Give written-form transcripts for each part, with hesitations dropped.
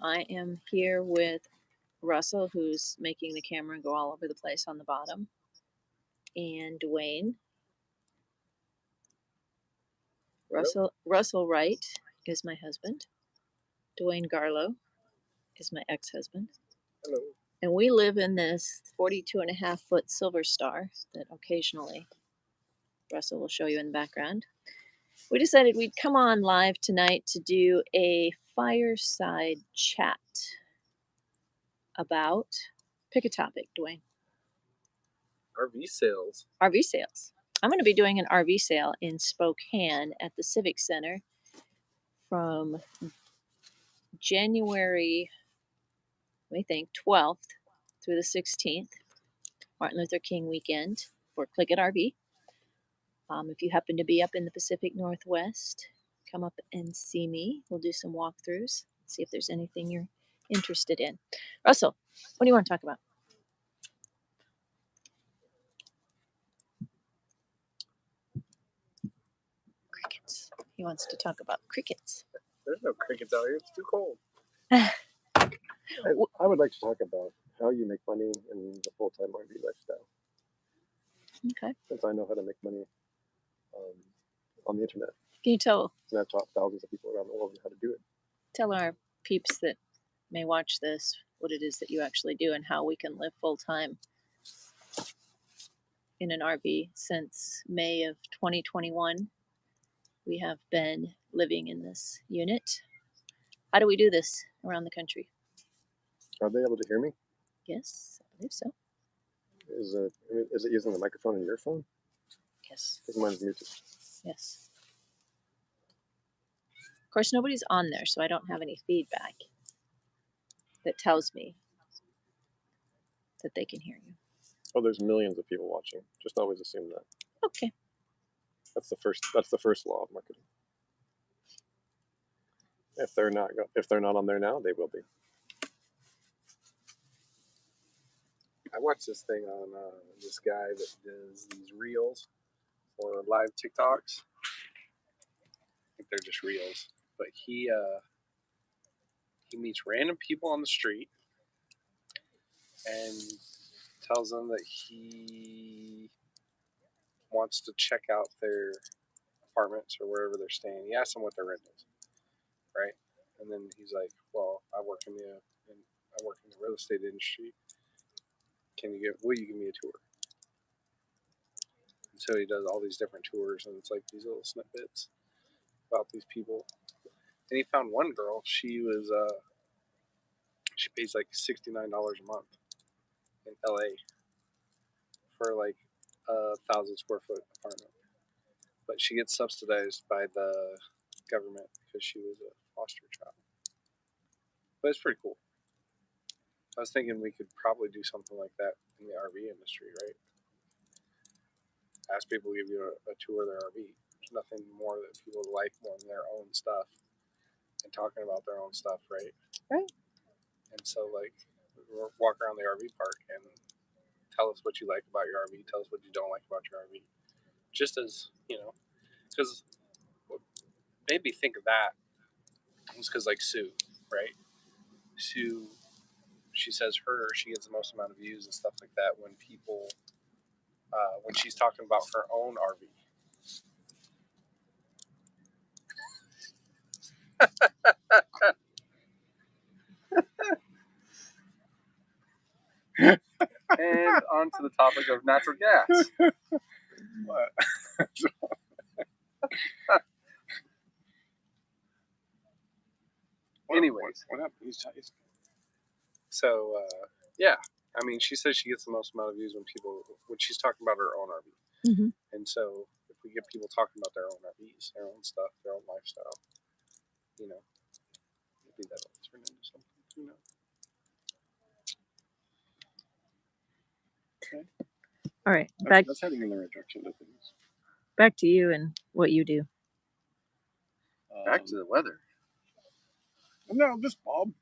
I am here with Russell, who's making the camera go all over the place on the bottom, and Duane. Russell Wright is my husband. Duane Garlow is my ex-husband. Hello. And we live in this 42.5-foot Silver Star that occasionally Russell will show you in the background. We decided we'd come on live tonight to do a fireside chat about, pick a topic, Duane. RV sales. RV sales. I'm going to be doing an RV sale in Spokane at the Civic Center from January, 12th through the 16th, Martin Luther King weekend for Click It RV. If you happen to be up in the Pacific Northwest, come up and see me. We'll do some walkthroughs, see if there's anything you're interested in. Russell, what do you want to talk about? Crickets. He wants to talk about crickets. There's no crickets out here. It's too cold. I would like to talk about how you make money in the full-time RV lifestyle. Okay. Since I know how to make money on the internet. Can you tell? And I've taught thousands of people around the world how to do it. Tell our peeps that may watch this what it is that you actually do and how we can live full-time in an RV. Since May of 2021, we have been living in this unit. How do we do this around the country? Are they able to hear me? Yes, I believe so. Is it using the microphone in your phone? Yes. Because mine's muted. Yes. Of course, nobody's on there, so I don't have any feedback that tells me that they can hear you. Oh, there's millions of people watching. Just always assume that. Okay. That's the first law of marketing. If they're not on there now, they will be. I watched this thing on this guy that does these reels or live TikToks. I think they're just reels, but he meets random people on the street and tells them that he wants to check out their apartments or wherever they're staying. He asks them what their rent is, right? And then he's like, "Well, I work in the real estate industry. Will you give me a tour?" And so he does all these different tours, and it's like these little snippets about these people. And he found one girl. She pays like $69 a month in LA for like a 1,000-square-foot apartment, but she gets subsidized by the government because she was a foster child. But it's pretty cool. I was thinking we could probably do something like that in the RV industry, right? Ask people to give you a tour of their RV. There's nothing more that people like more than their own stuff and talking about their own stuff, right? Right. And so, like, we'll walk around the RV park and tell us what you like about your RV. Tell us what you don't like about your RV. Just as, because what made me think of that was because, like, Sue, right? Sue, she says she gets the most amount of views and stuff like that when people, when she's talking about her own RV. And on to the topic of natural gas. What? Anyways. What happened? So, yeah. I mean, she says she gets the most amount of views when she's talking about her own RV. Mm-hmm. And so, if we get people talking about their own RVs, their own stuff, their own lifestyle, maybe that'll turn into something. Okay. All right. That's heading in the right direction to things. Back to you and what you do. Back to the weather. No, just Bob.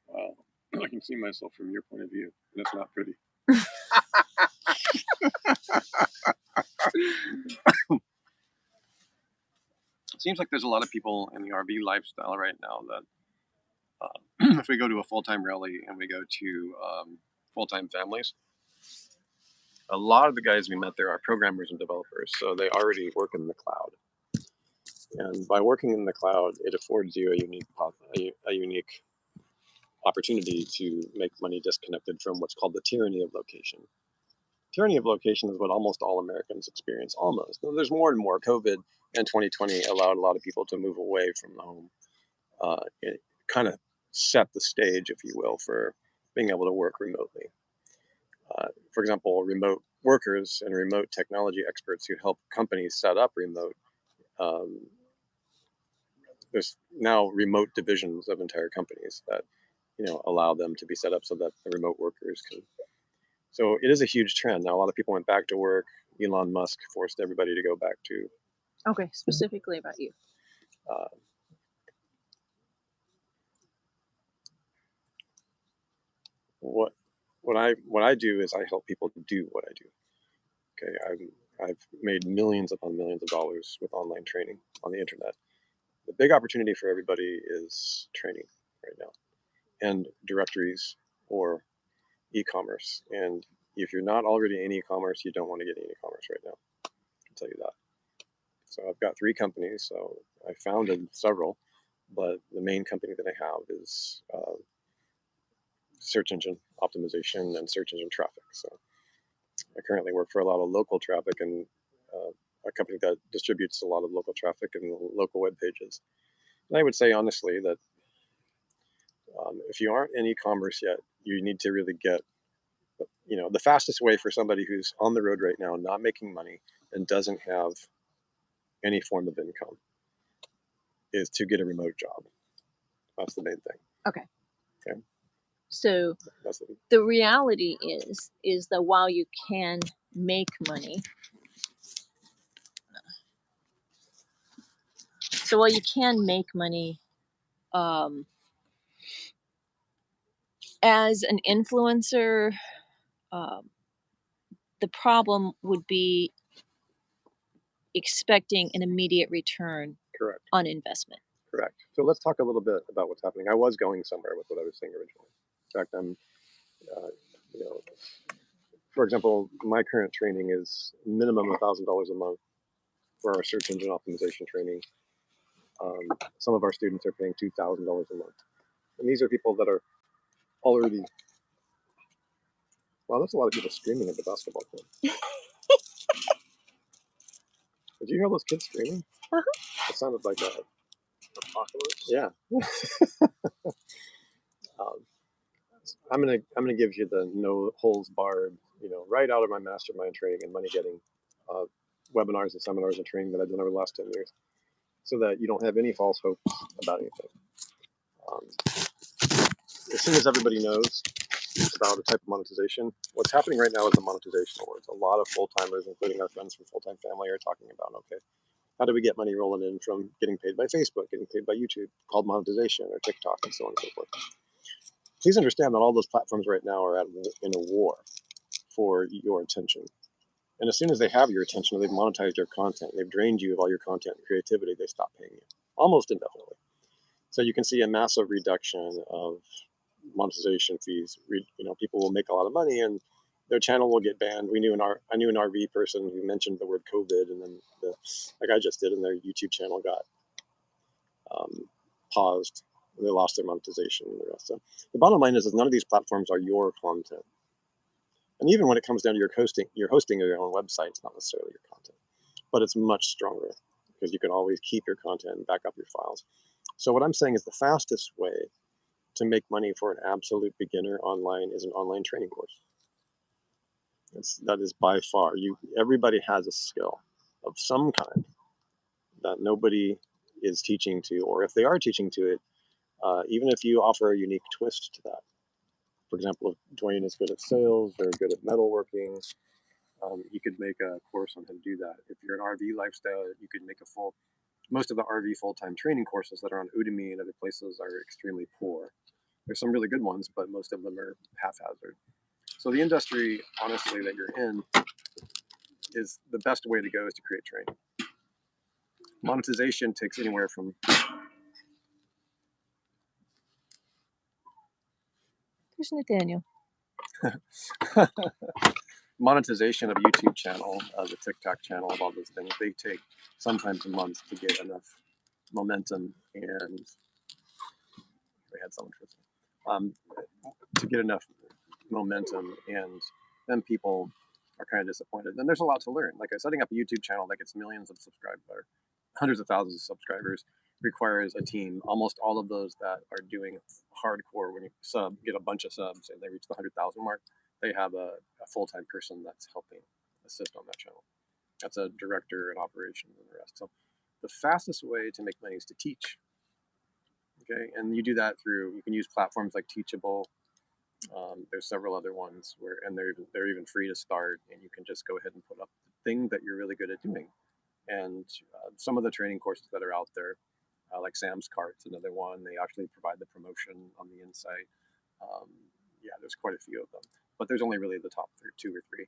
Well, I can see myself from your point of view, and it's not pretty. seems like there's a lot of people in the RV lifestyle right now that if we go to a full-time rally and we go to full-time families, a lot of the guys we met there are programmers and developers, so they already work in the cloud. And by working in the cloud, it affords you a unique opportunity to make money disconnected from what's called the tyranny of location. Tyranny of location is what almost all Americans experience, almost. Now, there's more and more. COVID and 2020 allowed a lot of people to move away from the home. It kind of set the stage, if you will, for being able to work remotely. For example, remote workers and remote technology experts who help companies set up remote. There's now remote divisions of entire companies that allow them to be set up so that the remote workers can. So it is a huge trend. Now a lot of people went back to work. Elon Musk forced everybody to go back to. Okay, specifically about you. What I do is I help people do what I do. Okay, I've made millions upon millions of dollars with online training on the internet. The big opportunity for everybody is training right now, and directories or e-commerce. And if you're not already in e-commerce, you don't want to get in e-commerce right now. I can tell you that. So I've got 3 companies. So I founded several, but the main company that I have is search engine optimization and search engine traffic. So I currently work for a lot of local traffic and a company that distributes a lot of local traffic and local web pages. And I would say honestly that if you aren't in e-commerce yet, you need to really get, the fastest way for somebody who's on the road right now, not making money and doesn't have any form of income, is to get a remote job. That's the main thing. Okay. Okay. So the reality is that while you can make money, as an influencer, the problem would be expecting an immediate return. Correct. On investment. Correct. So let's talk a little bit about what's happening. I was going somewhere with what I was saying originally. In fact, I'm, for example, my current training is minimum $1,000 a month for our search engine optimization training. Some of our students are paying $2,000 a month. And these are people that are already, wow, that's a lot of people screaming at the basketball court. Did you hear those kids screaming? Uh-huh. It sounded like a apocalypse. Yeah. I'm gonna give you the no holds barred, right out of my mastermind training and money getting webinars and seminars and training that I've done over the last 10 years, so that you don't have any false hopes about anything. As soon as everybody knows about a type of monetization, what's happening right now is the monetization wars. A lot of full-timers, including our friends from Full-Time Family, are talking about, okay, how do we get money rolling in from getting paid by Facebook, getting paid by YouTube, called monetization, or TikTok, and so on and so forth. Please understand that all those platforms right now are in a war for your attention. And as soon as they have your attention, they've monetized your content, they've drained you of all your content and creativity, they stop paying you, almost indefinitely. So you can see a massive reduction of monetization fees. People will make a lot of money and their channel will get banned. I knew an RV person who mentioned the word COVID, and then like I just did, and their YouTube channel got paused. They lost their monetization and the rest. So the bottom line is none of these platforms are your content. And even when it comes down to you're hosting your own website, it's not necessarily your content, but it's much stronger because you can always keep your content and back up your files. So what I'm saying is the fastest way to make money for an absolute beginner online is an online training course. That is by far, everybody has a skill of some kind that nobody is teaching to, or if they are teaching to it, even if you offer a unique twist to that. For example, if Duane is good at sales, they're good at metalworking, you could make a course on how to do that. If you're an RV lifestyle, you could make most of the RV full-time training courses that are on Udemy and other places are extremely poor. There's some really good ones, but most of them are haphazard. So the industry, honestly, that you're in, is the best way to go is to create training. Monetization takes anywhere from There's Nathaniel. monetization of a YouTube channel, of a TikTok channel, of all those things. They take sometimes months to get enough momentum, and we had someone to get enough momentum, and then people are kind of disappointed. Then there's a lot to learn. Like setting up a YouTube channel that gets millions of subscribers, or hundreds of thousands of subscribers, requires a team. Almost all of those that are doing hardcore, when you get a bunch of subs and they reach the 100,000 mark, they have a full-time person that's helping assist on that channel. That's a director and operations and the rest. So the fastest way to make money is to teach. Okay, and you do that through, you can use platforms like Teachable. There's several other ones and they're even free to start, and you can just go ahead and put up the thing that you're really good at doing. And some of the training courses that are out there, like Sam's Cart's another one. They actually provide the promotion on the inside. Yeah, there's quite a few of them, but there's only really the top 2 or 3.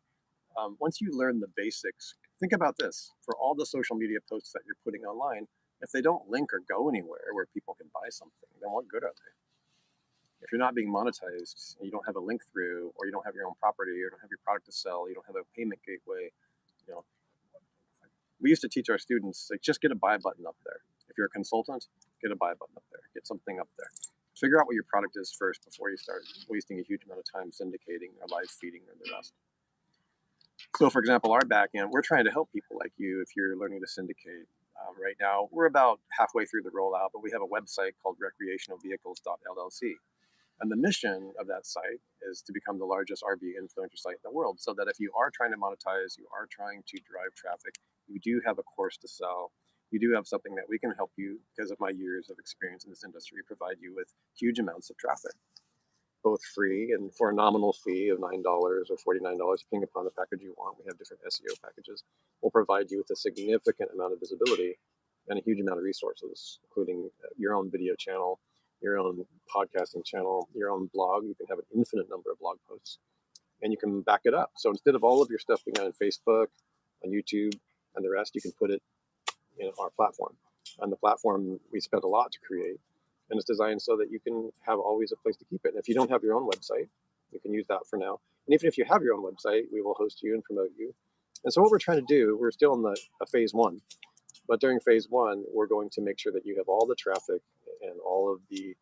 Once you learn the basics, think about this: for all the social media posts that you're putting online, if they don't link or go anywhere where people can buy something, then what good are they? If you're not being monetized and you don't have a link through, or you don't have your own property, or you don't have your product to sell, you don't have a payment gateway, we used to teach our students, like, just get a buy button up there. If you're a consultant, get a buy button up there, get something up there. Figure out what your product is first before you start wasting a huge amount of time syndicating or live feeding or the rest. So for example, our back end, we're trying to help people like you if you're learning to syndicate. Right now, we're about halfway through the rollout, but we have a website called recreationalvehicles.llc. And the mission of that site is to become the largest RV influencer site in the world, so that if you are trying to monetize, you are trying to drive traffic, you do have a course to sell, you do have something that we can help you, because of my years of experience in this industry, provide you with huge amounts of traffic, both free and for a nominal fee of $9 or $49, depending upon the package you want. We have different SEO packages. We'll provide you with a significant amount of visibility and a huge amount of resources, including your own video channel, your own podcasting channel, your own blog. You can have an infinite number of blog posts, and you can back it up. So instead of all of your stuff being on Facebook, on YouTube, and the rest, you can put it in our platform. On the platform, we spent a lot to create, and it's designed so that you can have always a place to keep it. And if you don't have your own website, you can use that for now. And even if you have your own website, we will host you and promote you. And so what we're trying to do, we're still in the phase 1, but during phase 1, we're going to make sure that you have all the traffic and all of the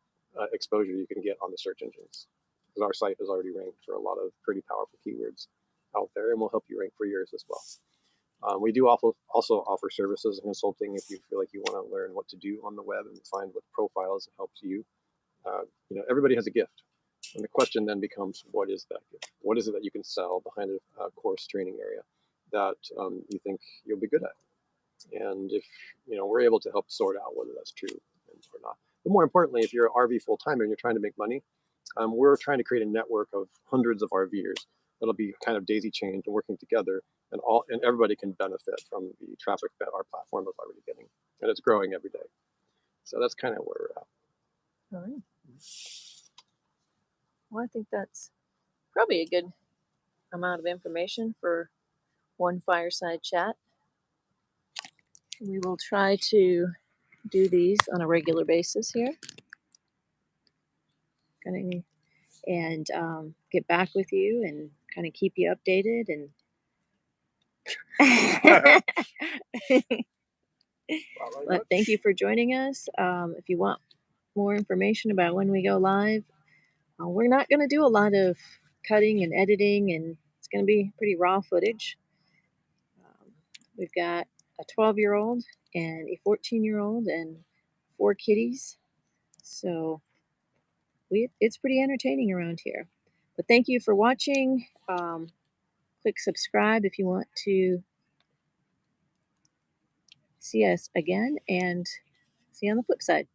exposure you can get on the search engines, because our site is already ranked for a lot of pretty powerful keywords out there, and we'll help you rank for yours as well. We do also offer services and consulting if you feel like you want to learn what to do on the web and find what profiles helps you. Everybody has a gift, and the question then becomes, what is that gift? What is it that you can sell behind a course training area that you think you'll be good at? And if we're able to help sort out whether that's true or not. But more importantly, if you're an RV full-timer and you're trying to make money, we're trying to create a network of hundreds of RVers that'll be kind of daisy chained and working together, and everybody can benefit from the traffic that our platform is already getting, and it's growing every day. So that's kind of where we're at. All right. Well, I think that's probably a good amount of information for one fireside chat. We will try to do these on a regular basis here, and get back with you and kind of keep you updated. And but thank you for joining us. If you want more information about when we go live, we're not going to do a lot of cutting and editing, and it's going to be pretty raw footage. We've got a 12-year-old and a 14-year-old and 4 kitties, so it's pretty entertaining around here. But thank you for watching. Click subscribe if you want to see us again, and see you on the flip side.